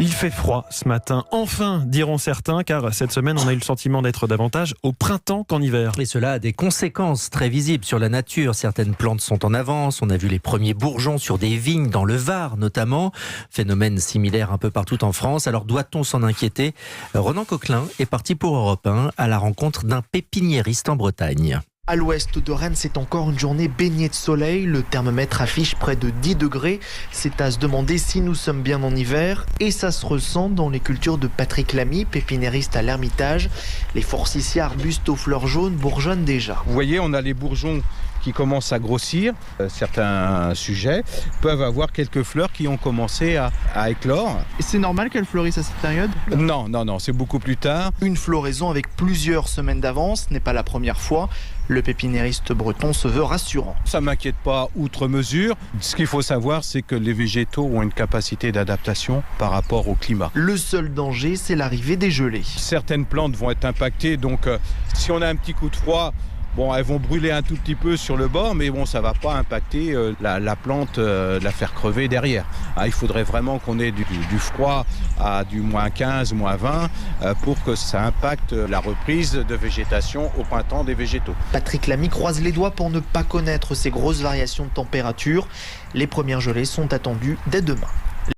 Il fait froid ce matin, enfin, diront certains, car cette semaine, on a eu le sentiment d'être davantage au printemps qu'en hiver. Et cela a des conséquences très visibles sur la nature. Certaines plantes sont en avance. On a vu les premiers bourgeons sur des vignes dans le Var notamment. Phénomène similaire un peu partout en France. Alors doit-on s'en inquiéter ? Ronan Coquelin est parti pour Europe 1 à la rencontre d'un pépiniériste en Bretagne. À l'ouest de Rennes, c'est encore une journée baignée de soleil. Le thermomètre affiche près de 10 degrés. C'est à se demander si nous sommes bien en hiver. Et ça se ressent dans les cultures de Patrick Lamy, pépiniériste à l'Ermitage. Les forsythias, arbustes aux fleurs jaunes bourgeonnent déjà. Vous voyez, on a les bourgeons qui commencent à grossir. Certains sujets peuvent avoir quelques fleurs qui ont commencé à éclore. Et c'est normal qu'elles fleurissent à cette période ? Non, c'est beaucoup plus tard. Une floraison avec plusieurs semaines d'avance n'est pas la première fois. Le pépiniériste breton se veut rassurant. Ça ne m'inquiète pas outre mesure. Ce qu'il faut savoir, c'est que les végétaux ont une capacité d'adaptation par rapport au climat. Le seul danger, c'est l'arrivée des gelées. Certaines plantes vont être impactées, donc si on a un petit coup de froid, elles vont brûler un tout petit peu sur le bord, mais ça ne va pas impacter la plante, la faire crever derrière. Il faudrait vraiment qu'on ait du froid à du moins 15, moins 20 pour que ça impacte la reprise de végétation au printemps des végétaux. Patrick Lamy croise les doigts pour ne pas connaître ces grosses variations de température. Les premières gelées sont attendues dès demain.